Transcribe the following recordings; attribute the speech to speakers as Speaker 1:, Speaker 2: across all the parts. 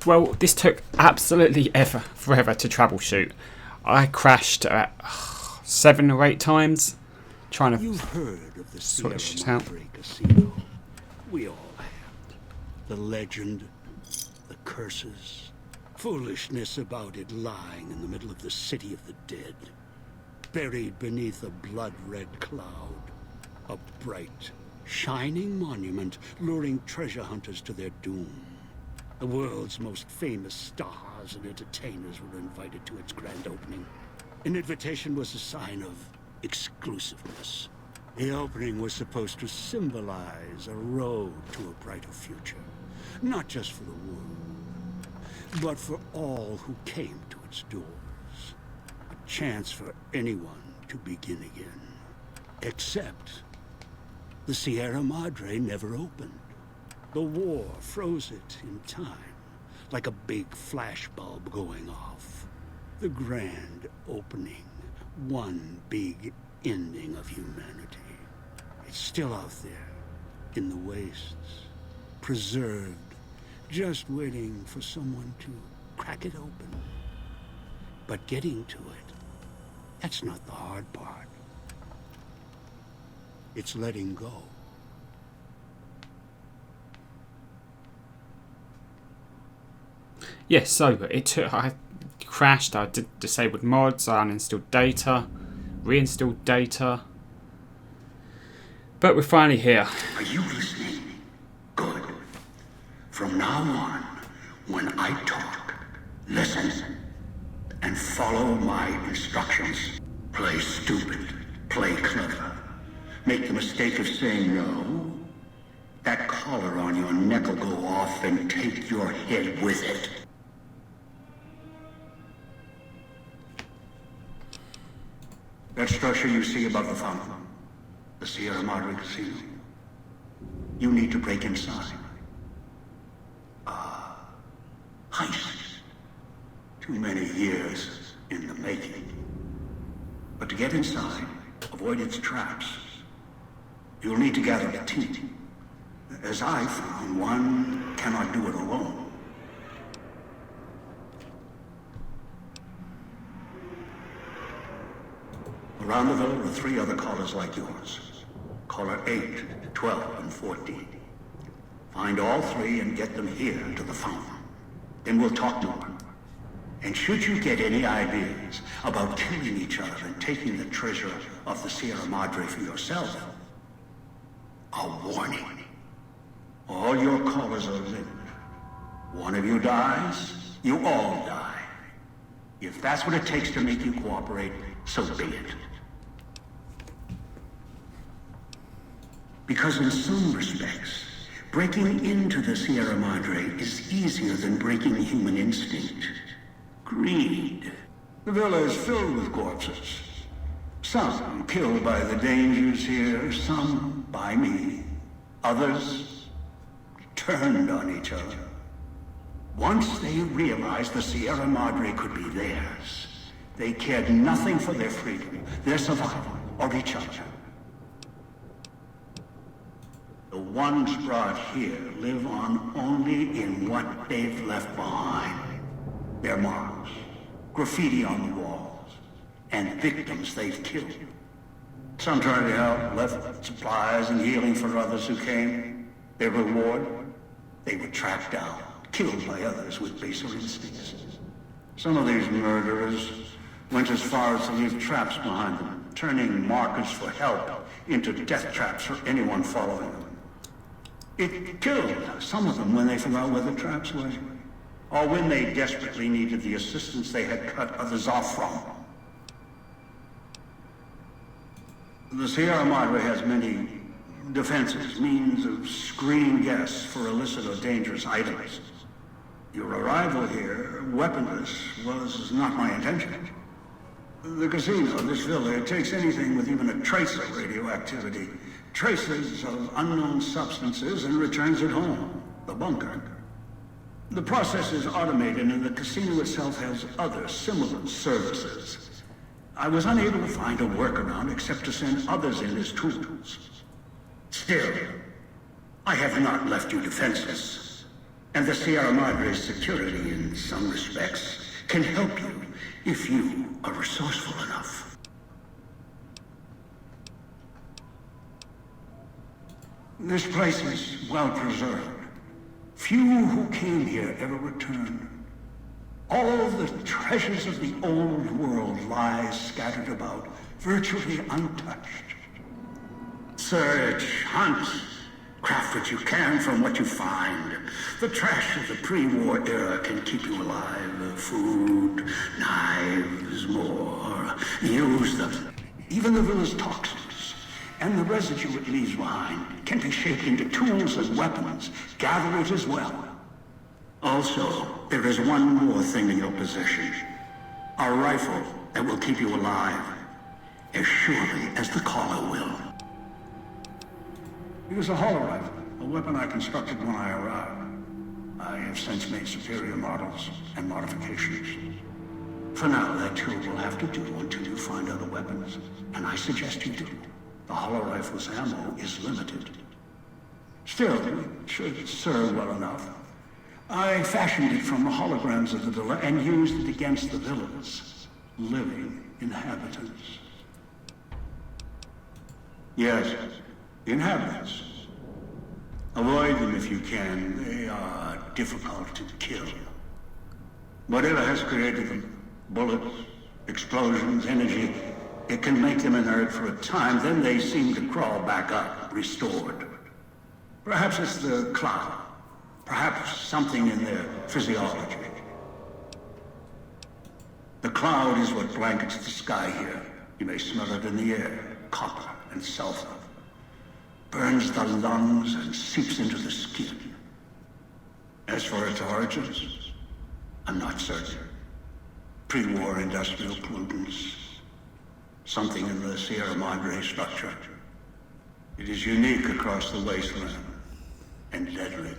Speaker 1: Well, this took absolutely forever to troubleshoot. I crashed 7 or 8 times trying to
Speaker 2: You've heard of the Sierra
Speaker 1: switch it out.
Speaker 2: Madre Casino. We all have. The legend, the curses, foolishness about it lying in the middle of the city of the dead, buried beneath a blood-red cloud. A bright, shining monument luring treasure hunters to their doom. The world's most famous stars and entertainers were invited to its grand opening. An invitation was a sign of exclusiveness. The opening was supposed to symbolize a road to a brighter future. Not just for the world, but for all who came to its doors. A chance for anyone to begin again. Except the Sierra Madre never opened. The war froze it in time, like a big flashbulb going off. The grand opening, one big ending of humanity. It's still out there, in the wastes, preserved, just waiting for someone to crack it open. But getting to it, that's not the hard part. It's letting go.
Speaker 1: Yes, so I crashed, I disabled mods, I uninstalled data, reinstalled data. But we're finally here.
Speaker 2: Are you listening? Good. From now on, when I talk, listen and follow my instructions. Play stupid, play clever. Make the mistake of saying no. That collar on your neck will go off and take your head with it. That structure you see above the fountain, the Sierra Madre Casino. You need to break inside. Heist. Too many years in the making. But to get inside, avoid its traps, you'll need to gather a team. As I found, one cannot do it alone. Around the villa are 3 other callers like yours. Caller 8, 12, and 14. Find all 3 and get them here to the fountain. Then we'll talk more. And should you get any ideas about killing each other and taking the treasure of the Sierra Madre for yourself, a warning. All your callers are linked. One of you dies, you all die. If that's what it takes to make you cooperate, so be it. Because in some respects, breaking into the Sierra Madre is easier than breaking human instinct. Greed. The villa is filled with corpses. Some killed by the dangers here, some by me. Others turned on each other. Once they realized the Sierra Madre could be theirs, they cared nothing for their freedom, their survival, or each other. The ones brought here live on only in what they've left behind. Their marks, graffiti on the walls, and victims they've killed. Some tried to help, left supplies and healing for others who came. Their reward? They were tracked down, killed by others with baser instincts. Some of these murderers went as far as to leave traps behind them, turning markers for help into death traps for anyone following them. It killed some of them when they forgot where the traps were, or when they desperately needed the assistance they had cut others off from. The Sierra Madre has many defenses, means of screening guests for illicit or dangerous items. Your arrival here, weaponless, was not my intention. The casino, this villa, it takes anything with even a trace of radioactivity, traces of unknown substances, and returns it home, the bunker. The process is automated, and the casino itself has other similar services. I was unable to find a workaround except to send others in as tools. Still, I have not left you defenseless. And the Sierra Madre's security, in some respects, can help you if you are resourceful enough. This place is well preserved. Few who came here ever returned. All the treasures of the old world lie scattered about, virtually untouched. Search, hunt, craft what you can from what you find. The trash of the pre-war era can keep you alive. Food, knives, more. Use them. Even the villa's toxins and the residue it leaves behind can be shaped into tools and weapons. Gather it as well. Also, there is one more thing in your possession. A rifle that will keep you alive, as surely as the caller will. It was a hollow rifle, a weapon I constructed when I arrived. I have since made superior models and modifications. For now, that too will have to do until you find other weapons, and I suggest you do. The hollow rifle's ammo is limited. Still, it should serve well enough. I fashioned it from the holograms of the villa and used it against the villa's living inhabitants. Yes, inhabitants. Avoid them if you can. They are difficult to kill. Whatever has created them, bullets, explosions, energy, it can make them inert for a time, then they seem to crawl back up, restored. Perhaps it's the cloud. Perhaps something in their physiology. The cloud is what blankets the sky here. You may smell it in the air. Copper and sulfur. Burns the lungs and seeps into the skin. As for its origins, I'm not certain. Pre-war industrial pollutants. Something in the Sierra Madre structure. It is unique across the wasteland. And deadly.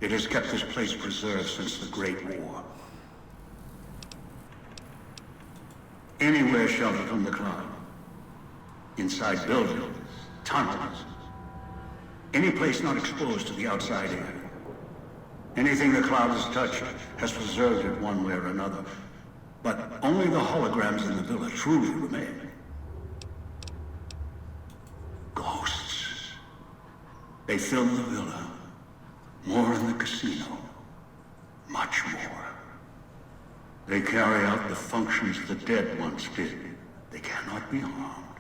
Speaker 2: It has kept this place preserved since the Great War. Anywhere sheltered from the cloud. Inside buildings, tunnels. Any place not exposed to the outside air. Anything the cloud has touched has preserved it one way or another. But only the holograms in the villa truly remain. Ghosts. They fill the villa. More in the casino. Much more. They carry out the functions the dead once did. They cannot be harmed.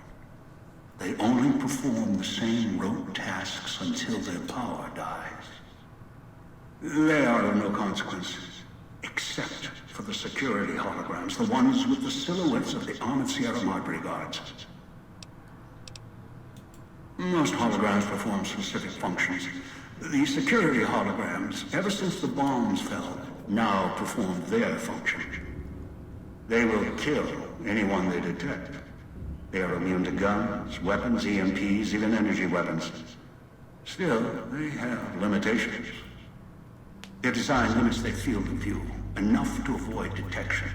Speaker 2: They only perform the same rote tasks until their power dies. They are of no consequence, except for the security holograms, the ones with the silhouettes of the armored Sierra Madre guards. Most holograms perform specific functions. The security holograms, ever since the bombs fell, now perform their function. They will kill anyone they detect. They are immune to guns, weapons, EMPs, even energy weapons. Still, they have limitations. Their design limits their field of view, enough to avoid detection.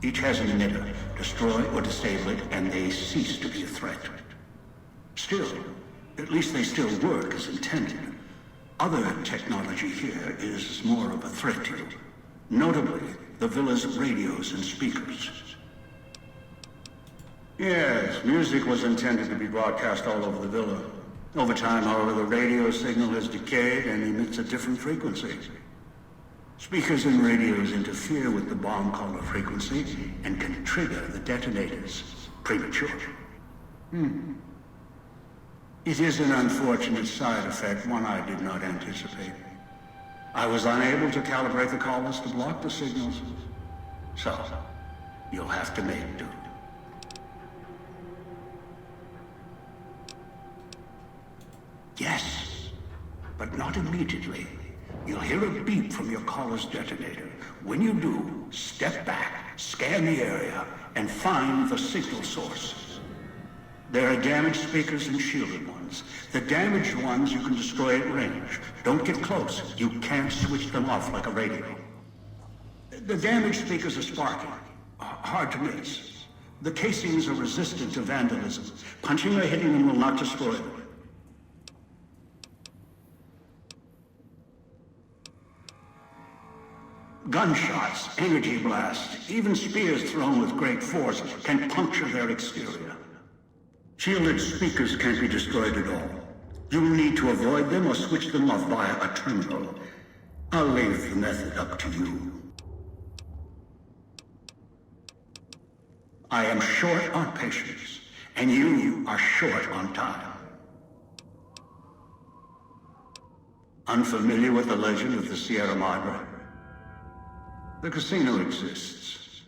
Speaker 2: Each has an emitter. Destroy or disable it, and they cease to be a threat. Still, at least they still work as intended. Other technology here is more of a threat to you. Notably, the villa's radios and speakers. Yes, music was intended to be broadcast all over the villa. Over time, however, the radio signal has decayed and emits a different frequency. Speakers and radios interfere with the bomb caller frequency and can trigger the detonators prematurely. It is an unfortunate side effect, one I did not anticipate. I was unable to calibrate the callers to block the signals. So, you'll have to make do. Yes, but not immediately. You'll hear a beep from your caller's detonator. When you do, step back, scan the area, and find the signal source. There are damaged speakers and shielded ones. The damaged ones you can destroy at range. Don't get close. You can't switch them off like a radio. The damaged speakers are sparking. Hard to miss. The casings are resistant to vandalism. Punching or hitting them will not destroy them. Gunshots, energy blasts, even spears thrown with great force can puncture their exterior. Shielded speakers can't be destroyed at all. You'll need to avoid them or switch them off via a terminal. I'll leave the method up to you. I am short on patience, and you are short on time. Unfamiliar with the legend of the Sierra Madre? The casino exists.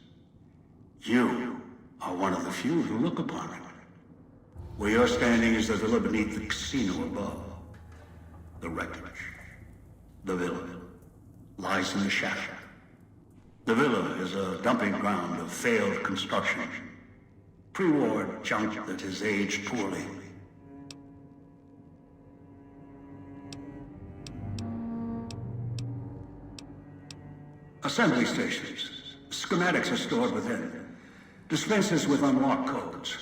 Speaker 2: You are one of the few who look upon it. Where you're standing is the villa beneath the casino above. The wreckage. The villa lies in the shadow. The villa is a dumping ground of failed construction. Pre-war junk that has aged poorly. Assembly stations. Schematics are stored within. Dispensers with unlock codes.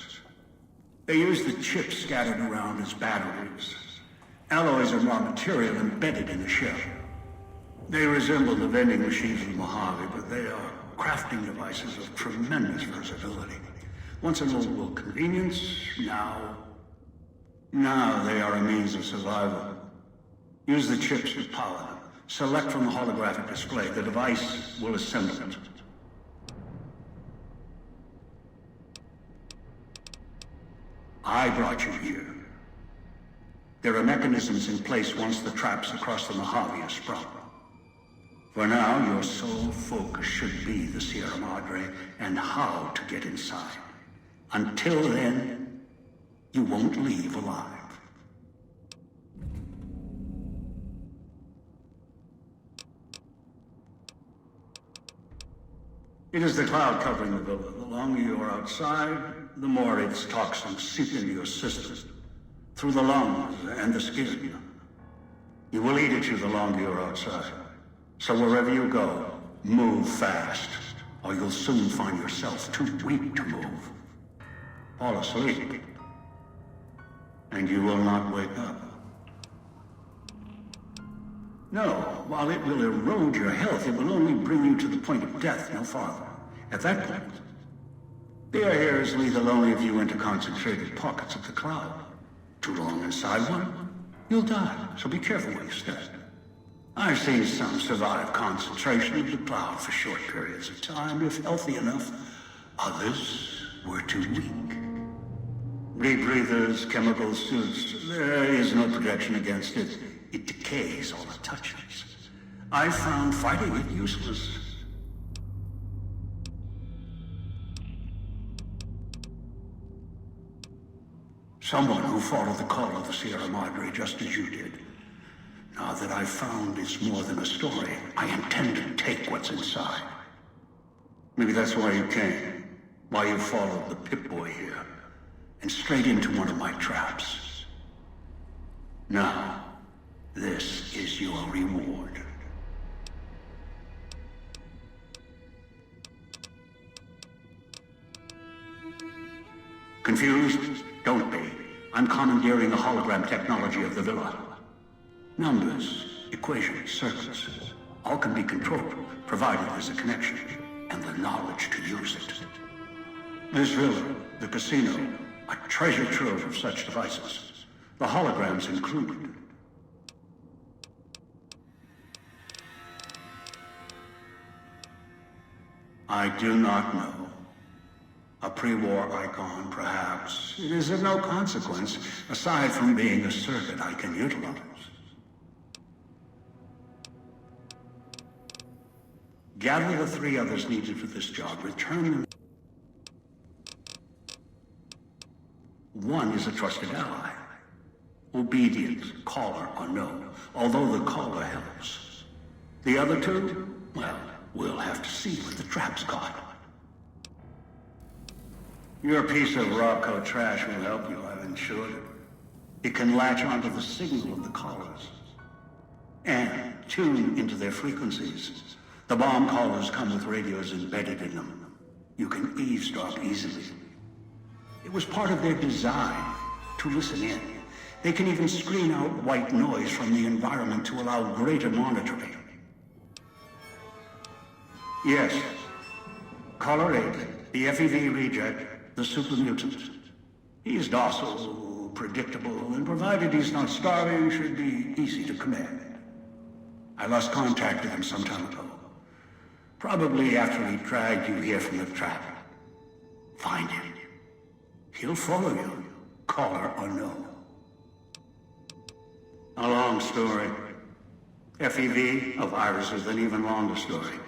Speaker 2: They use the chips scattered around as batteries. Alloys and raw material embedded in the shell. They resemble the vending machines of Mojave, but they are crafting devices of tremendous versatility. Once an old world convenience, now they are a means of survival. Use the chips to power them. Select from the holographic display. The device will assemble it. I brought you here. There are mechanisms in place once the traps across the Mojave are sprung. For now, your sole focus should be the Sierra Madre and how to get inside. Until then, you won't leave alive. It is the cloud covering the villa. The longer you are outside, the more its toxins seep into your system, through the lungs and the skin. You will eat at you the longer you're outside. So wherever you go, move fast, or you'll soon find yourself too weak to move. Fall asleep, and you will not wake up. No, while it will erode your health, it will only bring you to the point of death, no farther. At that point, the air here is lethal only if you enter concentrated pockets of the cloud. Too long inside one, you'll die, so be careful where you step. I've seen some survive concentration of the cloud for short periods of time, if healthy enough. Others were too weak. Rebreathers, chemical suits, there is no protection against it. It decays all it touches. I found fighting it useless. Someone who followed the call of the Sierra Madre just as you did. Now that I've found it's more than a story, I intend to take what's inside. Maybe that's why you came. Why you followed the Pip-Boy here. And straight into one of my traps. Now, this is your reward. Confused? Don't be. I'm commandeering the hologram technology of the villa. Numbers, equations, circuits, all can be controlled, provided there's a connection, and the knowledge to use it. This villa, the casino, a treasure trove of such devices. The holograms included. I do not know. A pre-war icon, perhaps. It is of no consequence, aside from being a circuit I can utilize. Gather the 3 others needed for this job, return them. One is a trusted ally. Obedient, caller or no, although the caller helps. The other 2, well, we'll have to see what the trap's got. Your piece of Rocco trash will help you, I've insured it. It can latch onto the signal of the callers and tune into their frequencies. The bomb callers come with radios embedded in them. You can eavesdrop easily. It was part of their design to listen in. They can even screen out white noise from the environment to allow greater monitoring. Yes. Caller 8, the FEV reject, the super mutant. He's docile, predictable, and provided he's not starving, should be easy to command. I lost contact with him some time ago. Probably after he dragged you here from the trap. Find him. He'll follow you, caller or no. A long story. FEV, a virus, is an even longer story.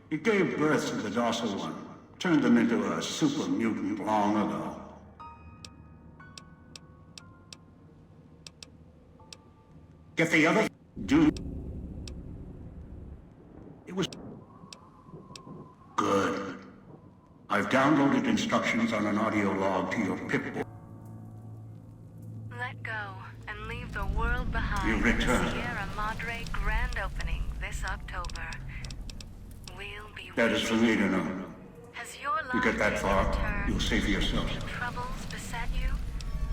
Speaker 2: It gave birth to the docile one, turned them into a super mutant long ago. Get the other dude. It was good. I've downloaded instructions on an audio log to your Pip-Boy.
Speaker 3: Let go and leave the world behind.
Speaker 2: You return.
Speaker 3: The Sierra Madre grand opening this October. We'll be
Speaker 2: That is for me to know.
Speaker 3: Has your
Speaker 2: You get that
Speaker 3: life
Speaker 2: far,
Speaker 3: returned?
Speaker 2: you'll see for yourself.
Speaker 3: Troubles beset you?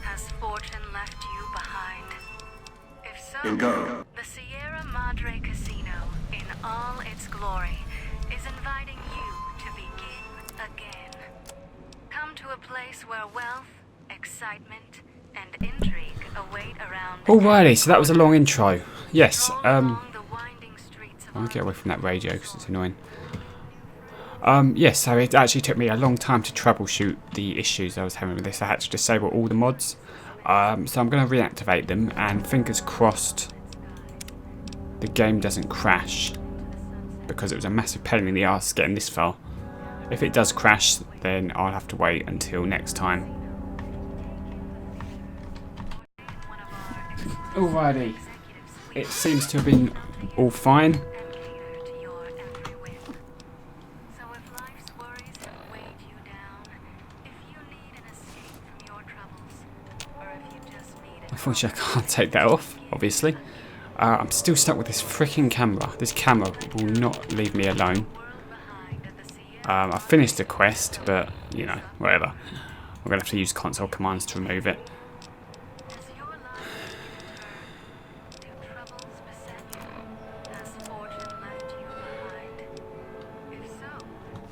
Speaker 3: Has fortune left you behind? If so,
Speaker 2: Then go.
Speaker 3: the Sierra Madre Casino, in all its glory, is inviting you to begin again. Come to a place where wealth, excitement, and intrigue await around.
Speaker 1: Alrighty, so that was a long intro. Yes,
Speaker 3: Stroll along the winding streets of
Speaker 1: I'll get away from that radio because it's annoying. Yes, so it actually took me a long time to troubleshoot the issues I was having with this. I had to disable all the mods. So I'm going to reactivate them, and fingers crossed the game doesn't crash, because it was a massive pain in the ass getting this far. If it does crash, then I'll have to wait until next time. Alrighty, it seems to have been all fine. Unfortunately, I can't take that off, obviously. I'm still stuck with this freaking camera. This camera will not leave me alone. I finished the quest, but, you know, whatever. I'm going to have to use console commands to remove it.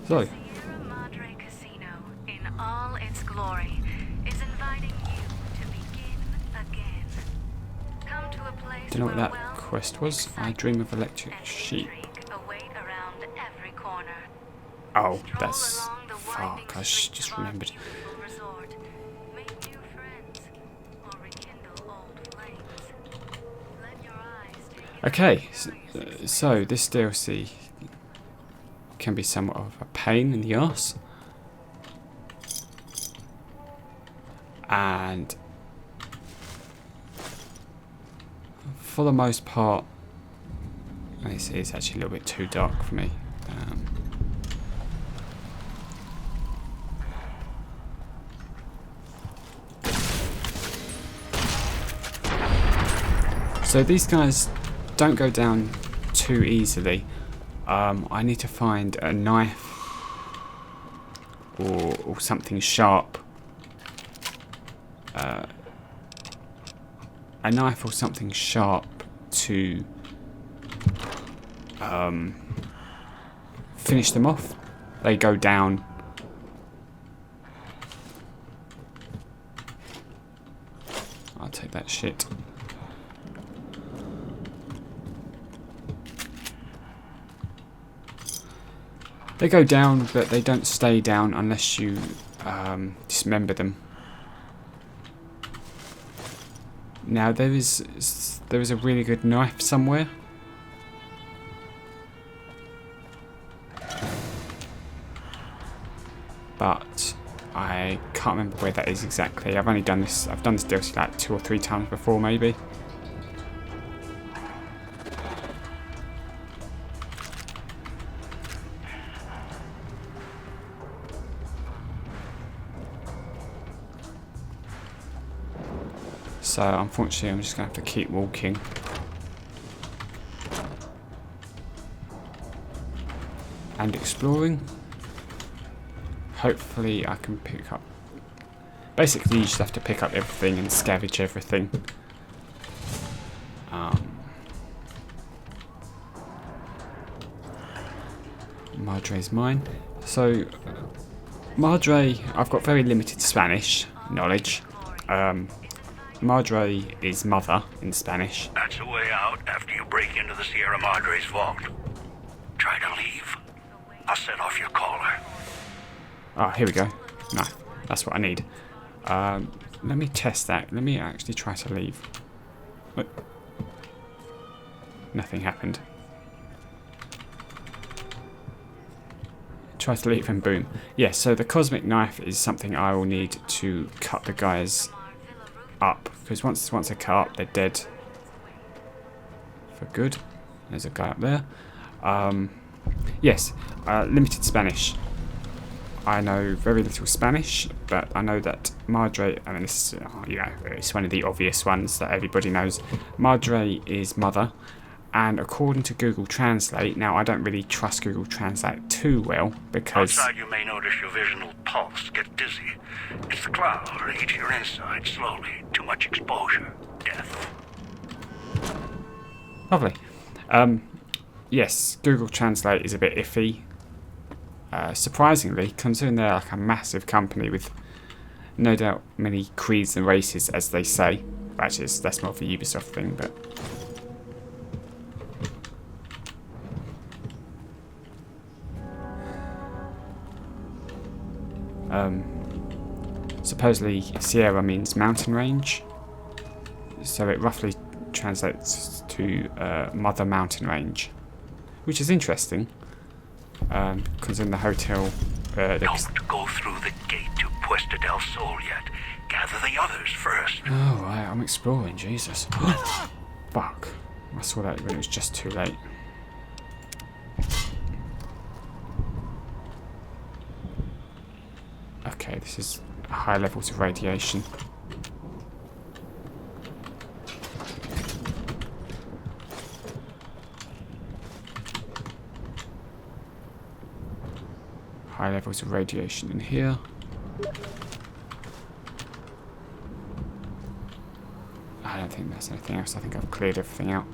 Speaker 1: So,
Speaker 3: Sierra Madre Casino, in all its glory, is inviting you to begin again. Come to a place
Speaker 1: do you know what
Speaker 3: where
Speaker 1: that
Speaker 3: wealth,
Speaker 1: quest was? I dream of electric
Speaker 3: and
Speaker 1: sheep.
Speaker 3: intrigue await around every corner.
Speaker 1: Oh,
Speaker 3: Stroll
Speaker 1: that's...
Speaker 3: along the winding
Speaker 1: Fuck, I
Speaker 3: streets
Speaker 1: just
Speaker 3: of our
Speaker 1: remembered.
Speaker 3: beautiful resort. Make new friends, or rekindle old flames. Let your eyes take in
Speaker 1: Okay, so this DLC can be somewhat of a pain in the arse. And for the most part, it's actually a little bit too dark for me. So these guys don't go down too easily. I need to find a knife or something sharp. A knife or something sharp to finish them off. They go down. I'll take that shit. They go down, but they don't stay down unless you dismember them. Now there is a really good knife somewhere. But I can't remember where that is exactly. I've done this DLC like 2 or 3 times before, maybe. So unfortunately I'm just going to have to keep walking. And exploring. Hopefully I can pick up... Basically you just have to pick up everything and scavenge everything. Madre's mine. So, Madre, I've got very limited Spanish knowledge. Madre is mother in Spanish.
Speaker 2: That's a way out after you break into the Sierra Madre's vault. Try to leave. I'll set off your caller.
Speaker 1: Ah, here we go. No, that's what I need. Let me test that. Let me actually try to leave. What? Nothing happened. Try to leave and boom. Yes, so the cosmic knife is something I will need to cut the guys up. Because once they're cut up, they're dead. For good. There's a guy up there. Yes, limited Spanish. I know very little Spanish, but I know that Madre, I mean, this is, you know, it's one of the obvious ones that everybody knows. Madre is mother, and according to Google Translate, now I don't really trust Google Translate too well because...
Speaker 2: Outside you may notice your vision will pulse, get dizzy. It's the cloud eat your inside slowly. Too much exposure. Death.
Speaker 1: Lovely. Yes, Google Translate is a bit iffy. Surprisingly, considering they're like a massive company with no doubt many creeds and races, as they say. Actually, that's more of a Ubisoft thing, but... supposedly Sierra means mountain range, so it roughly translates to Mother Mountain Range, which is interesting. Considering the hotel...
Speaker 2: Don't go through the gate to Puesta del Sol yet. Gather the others first.
Speaker 1: Oh, right, I'm exploring, Jesus. Fuck. I saw that when it was just too late. Okay, this is high levels of radiation. High levels of radiation in here. I don't think there's anything else. I think I've cleared everything out.